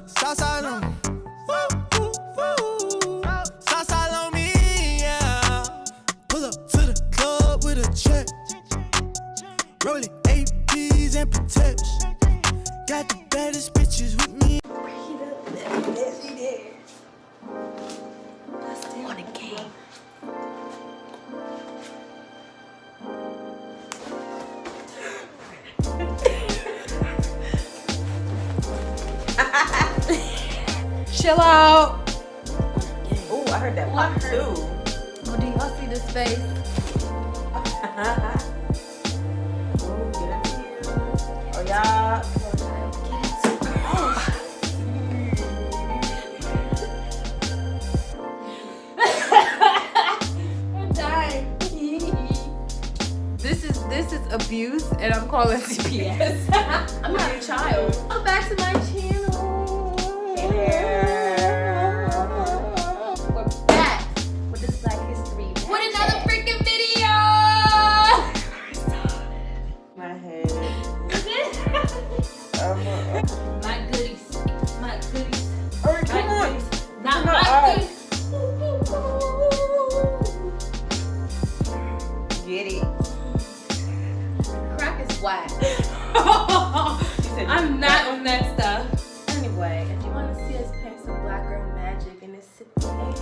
Southside on me. Southside on me, yeah. Pull up to the club with a check. Rolling APs and Protects. Got the baddest bitches with me. On a game. Chill out. Oh, I heard that pop too. Oh, do y'all see this face? Oh, get up here. Oh, y'all. I'm dying. This is abuse, and I'm calling CPS. I'm not a child. Welcome back to my channel. We're back with this Black History Magic. With another freaking video. My head. My goodies. My goodies. Alright, come My on. goodies. Not Come on, my alright. goodies. Get it. Crack is whack. said I'm not on that stuff. Anyway, if you want to see us paint some black girl magic in this sip paint,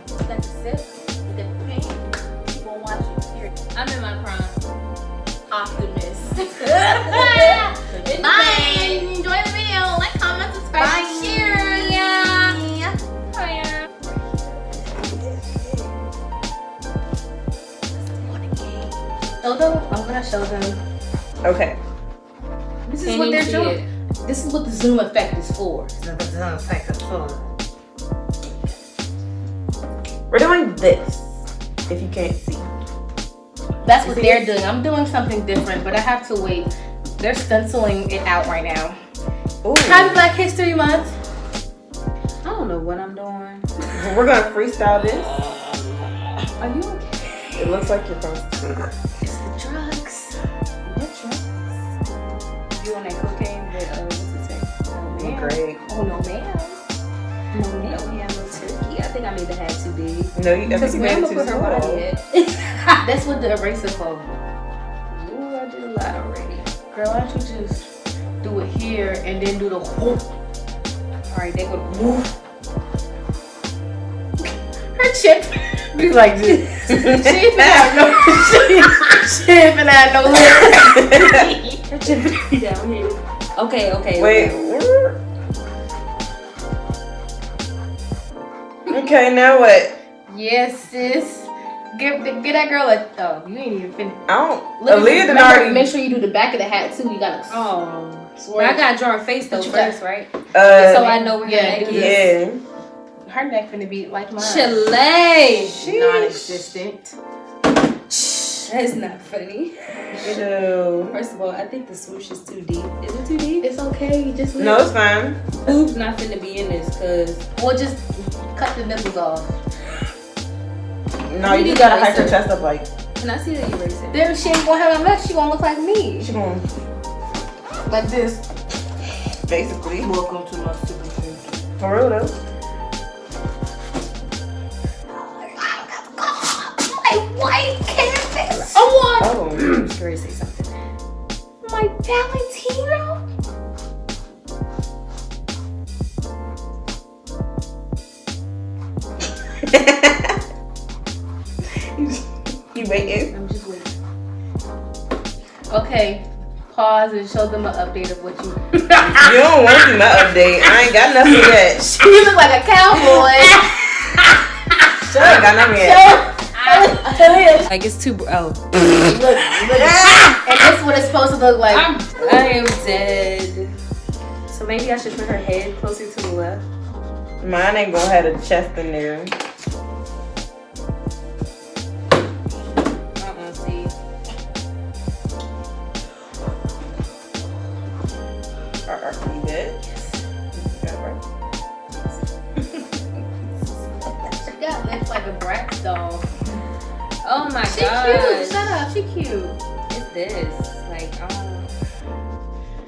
you got the sip with the paint, keep on watching. Here, I'm in my prime. Optimist. Bye. Enjoy the video. Like, comment, subscribe, Bye. share. Yeah. Bye. Show them. I'm gonna show them. Okay. This is Can't what they're even see doing. This is what the zoom effect is for. We're doing this, if you can't see. That's what they're doing. I'm doing something different, but I have to wait. They're stenciling it out right now. Ooh. Happy Black History Month. I don't know what I'm doing. We're gonna freestyle this. Are you okay? It looks like you're constipated. It's the drugs. What drugs? You on that cocaine with what's it say? No ma'am. Great. Oh no, ma'am. No ma'am. Yeah, no turkey. I think I made the hat too big. No, you Because definitely made grandma it too put her small. body at. That's what the eraser called. Ooh, I did a lot already. Girl, why don't you just do it here and then do the whoop? Alright, they go to move. Her chip be like this. She even have no she even have no lips. Her chip be down here. Okay. Wait. Okay. Okay, now what? Yes, sis. Give that girl a. Oh, you ain't even finished. I don't. Look at Aaliyah the- done remember, already. make sure you do the back of the hat too. You gotta. Oh. Swear. But I gotta draw her face though But you got- first, right? Uh, So I know where Yeah, her neck do is. yeah. Her neck finna be like mine. Chile. Non-existent. That's not funny. Chill. First of all, I think the swoosh is too deep. Is it too deep? It's okay. You just leave. No, it's fine. Boob's not finna be in this, cause We'll just cut the nipples off. No, You you need gotta to hike your erase chest up like. can I see the eraser? Then she ain't gonna have a mess. She gonna look like me. She going Like this. basically. Welcome to my super food. For real though. My white canvas. I want Oh. Scary, say something. my Valentino. You waiting? I'm just waiting. Okay. Pause and show them an update of what you. You don't want to see my update. I ain't got nothing yet. She look like a cowboy. I ain't got nothing yet. Like it's too. Oh. Look. And this is what it's supposed to look like. I am dead. So maybe I should put her head closer to the left. Mine ain't gonna have a chest in there. See. You good? Yeah, right. She got lips like a Bratz doll. Oh my She god. cute. Shut up. She cute. It's this. Like,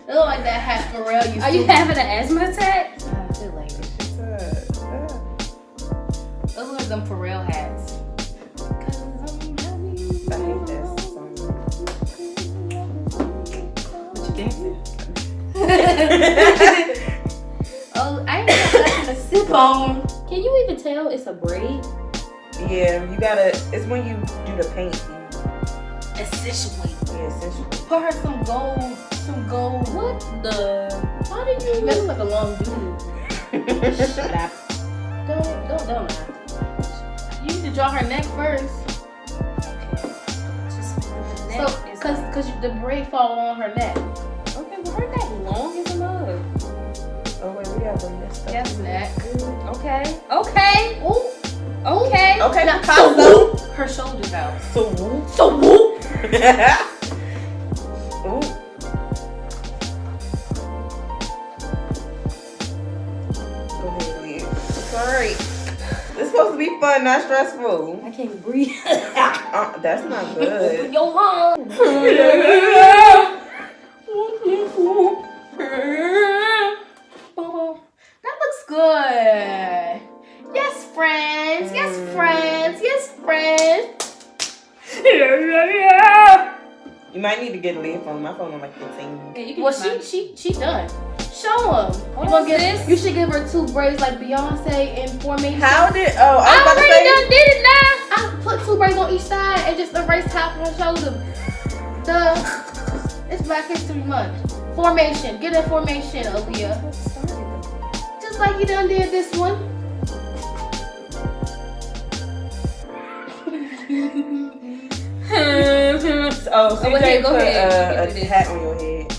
It look like that hat Pharrell used Are to. you having an asthma attack? Boom. Can you even tell it's a braid? Yeah, you gotta. It's when you do the paint. Essentially. Yeah, essentially. Put her some gold. What the? How did you look like a long dude? Shut up. Don't lie. You need to draw her neck first. Okay. Just the neck is Cause the braid fall on her neck. okay, well her neck long as a mug. Oh wait, we gotta bring this stuff. Yes, neck. Okay. Ooh. Okay. Okay, Now, Picasso. her shoulders out. So whoop. Ooh. Go ahead, Leah. It's alright. It's supposed to be fun, not stressful. I can't breathe. That's not good. Open your mouth. That looks good. Yes, friends. You might need to get a Leah phone. My phone on like 15. Yeah, you can Well, use mine. she done. Show them. You should give her 2 braids like Beyonce in formation. How did? Oh, I was I about to already say. done did it now. I put 2 braids on each side and just erase half of her shoulder. It's Black History Month. Formation. Get a formation, Aaliyah. Just like you done did this one. Oh, so go ahead, go put ahead. You can a do this. hat on your head.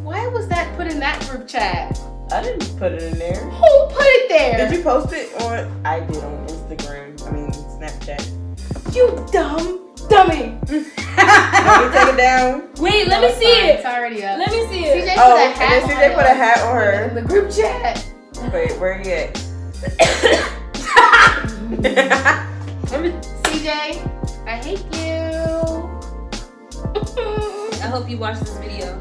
Why was that put in that group chat? I didn't put it in there. Who put it there? Did you post it on? I did on Instagram. I mean Snapchat. You dumb dummy. Let me take it down. Wait, let No, me it's see fine. it. It's already up. Let me see it. CJ Oh, put a and hat then on CJ put a hat on in her. the group chat. Wait, where you at? CJ, I hate you. I hope you watch this video.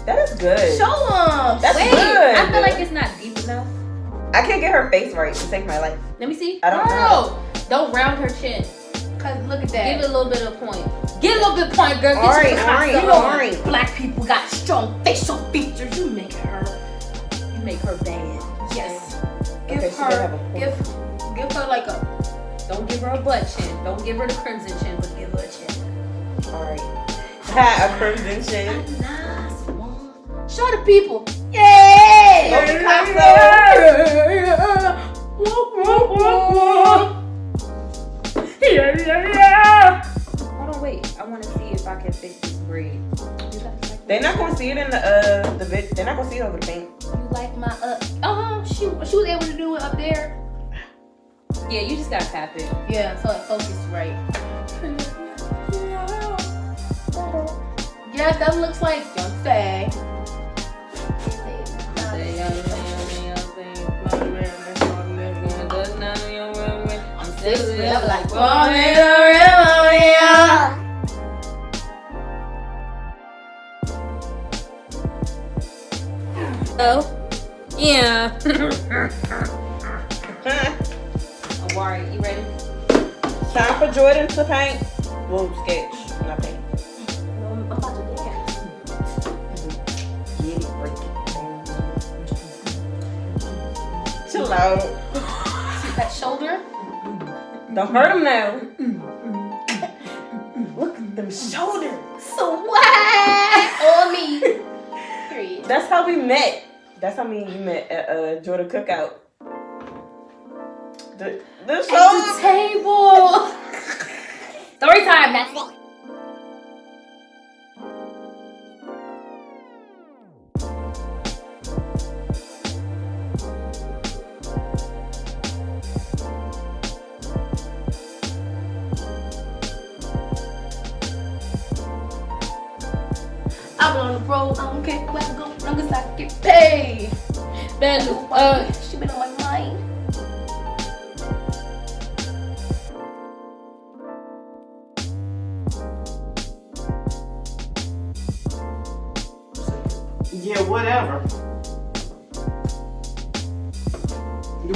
That is good. Show them. That's Wait, good. I feel like it's not deep enough. I can't get her face right to save my life. Let me see. I don't know. Girl, Don't round her chin. cause look at Give it that. a little bit of point. Give it a little bit of point, girl. Get Alright, your Picasso alright, on. alright. Black people got strong facial features. You make her. You make her bad. Yes. Okay, Give she does have her. a point. Give her like a. Don't give her a butt chin. Don't give her the crimson chin, but give her a chin. Alright. Ha, a crimson chin. Nice one. Show the people. Yay! Go Picasso. Hold on, wait. I want to see if I can fix this braid. They're not gonna see it in the vid. They're not gonna see it over the paint. You like my she was able to do it up there. Yeah, you just gotta tap it. Yeah, so it focused right. Yes, that looks like Beyonce. I'm sexy, I'm like, oh, yeah. Alright, you ready? Time for Jordan to paint. Well, sketch, not paint. I'm about to dance. Get it, break it. Chill out. See that shoulder? Don't hurt him now. Look at them shoulders. Swag on me. Period. That's how we met. That's how me and you met at Jordan Cookout. The At the shoulders. table. Story time. That's it. I'm on the road. I don't care where I go, long as I get paid. Then, She been on my mind. Yeah, whatever.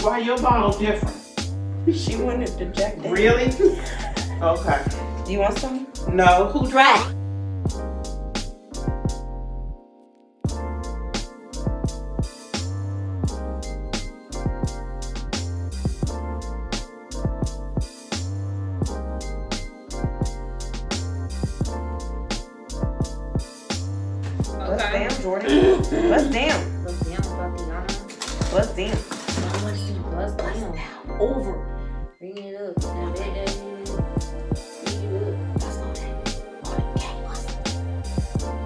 Why your bottle different? She wanted the Jack Daniels. Really? Okay. You want some? No. Who drank? Jordan. Bust down. Bust down, Tatiana. Bust down. I want to see bust down. Over. Bring it up. Now, bring it up. That's all that. Can't bust.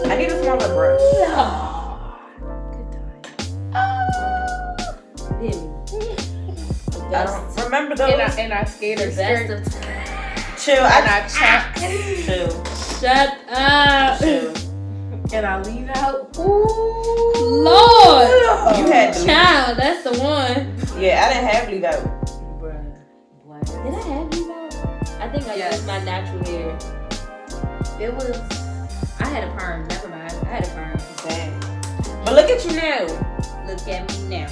I need a smaller brush. I don't remember those. And I skater Best skirt. of Chill. And I check. Chill. Shut up. Chill. And I leave out. Lord. You had to leave. Child, that's the one. Yeah, I didn't have leave out. Bruh. What? Did I have you out? I think I Yes. used my natural hair. It was. I had a perm. Never mind. I had a perm. Dang. But look at you now. Look at me now.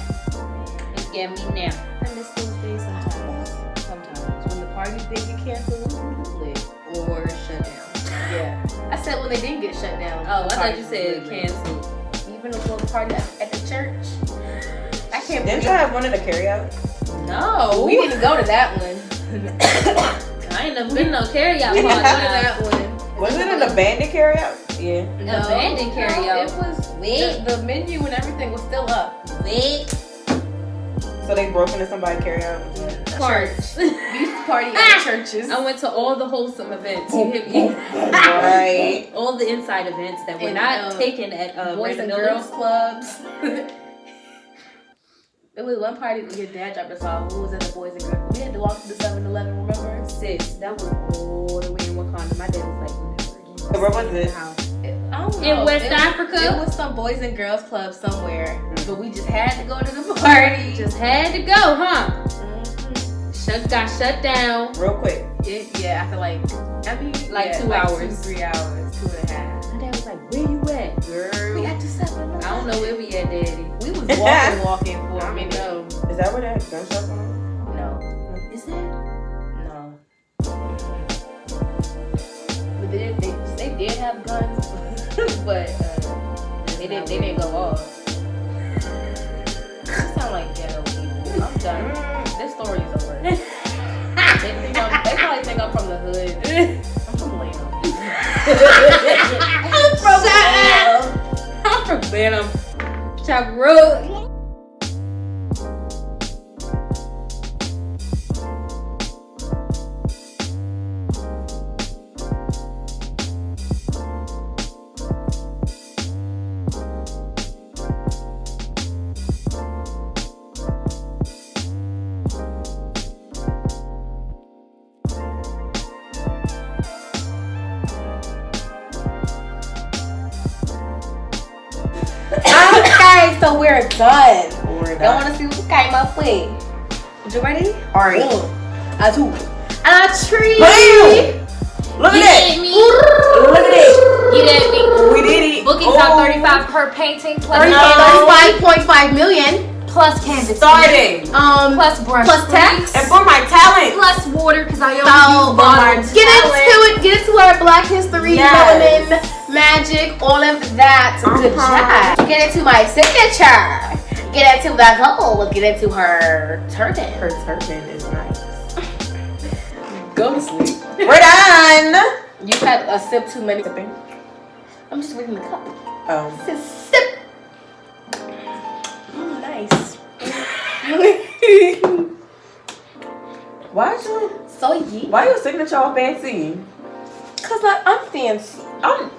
Look at me now. I miss those days sometimes. Sometimes. When the parties did get canceled, lit. Or shut down. Yeah. I said when they didn't get shut down. Oh, I the thought you parties said was lit. canceled. Even a little party at the church. I can't Didn't believe you have one of the carry out? No. we didn't go to that one. I ain't never been no carry out We party. didn't go to that one. Was it an abandoned carry out? Yeah. Abandoned carry-out. It was the menu and everything was still up. Wait. So they broke into somebody's carry out? Parts. We used to party at churches. I went to all the wholesome events. You hit me. Right. All the inside events that were And, not taken at Boys and girls clubs. It was one party when your dad dropped us off. We was at the Boys and Girls. We had to walk to the 7-Eleven, remember? Sis, that was all the way in Wakanda. My dad was like, never again. So where was it? I don't know. In West It Africa? was some Boys and Girls Club somewhere. But we just had to go to the party. Just had to go, huh? Mhm. Got shut down. Real quick. Yeah, after like 2 hours. 2-3 hours, 2.5. My dad was like, where you at, girl? We got to 7-Eleven. I don't know where we at, daddy. We was walking for a minute. Is that where that gun shop was? No. Is that? No. But they did have guns, but they didn't go off. You sound like ghetto people. I'm done. This story is over. They probably think I'm from the hood. I'm from Lamb. I'm from Benham. Chop Road. Okay, so we're done. We're Y'all done. want to see what we came up with? You ready? Alright. A two. A tree. Bam! Look at that! Get me. Look at that! Get at me. We did it! Booking top 35 per painting plus 35.5 million. plus canvas. Starting! Plus brush. Plus tax. And for my talent! Plus water because I So, only use water. get into our Black History, Yes. melanin, magic, all of that. Good job. Get into my signature. Get into the gold. Get into her turban. Her turban is nice. Go to sleep. We're done! You've had a sip too many. I'm just reading the cup. Oh. It says sip. Nice. Why your signature all fancy? Cause I'm fancy. Oh.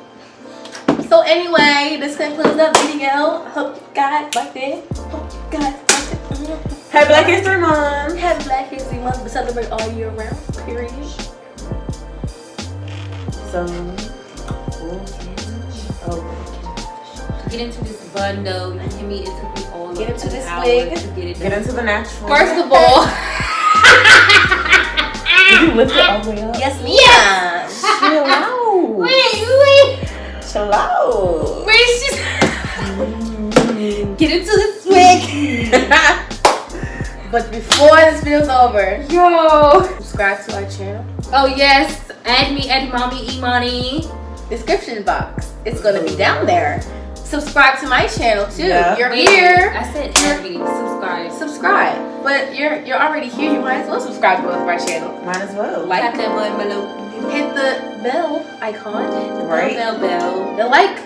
So anyway, this concludes the video. Hope you guys liked it. Hope you guys liked it. Happy Black History Month! Happy Black History Month. We celebrate all year round. Period. So, Get into this bundle. You give me. It took me all Get into an this hour wig. to get it get done. into the natural. First of all, Did you lift it all the way up? Yes, ma'am. Chill out. wait. Chill out. Get into this wig. But before this video's over, Yo. subscribe to our channel. Oh yes. Add me, Mommy, Imani. Description box. It's gonna be down there. subscribe to my channel too. Yeah. You're Wait, here. I said Abby, subscribe. Subscribe. But you're already here. You might as well subscribe to both of our channel. Might as well. Like, Tap that button below. hit the bell icon. Right. Bell. The like.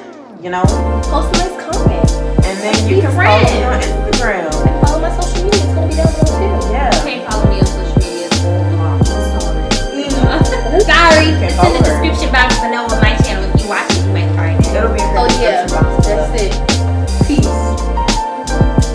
You know? Post a nice comment. And then you Be can friends. follow me on Instagram. And follow my social media. It's gonna be down below too. Yeah. You can't follow me on social media. It's all blocked. Sorry. Sorry. You can It's in follow the her. description box below of my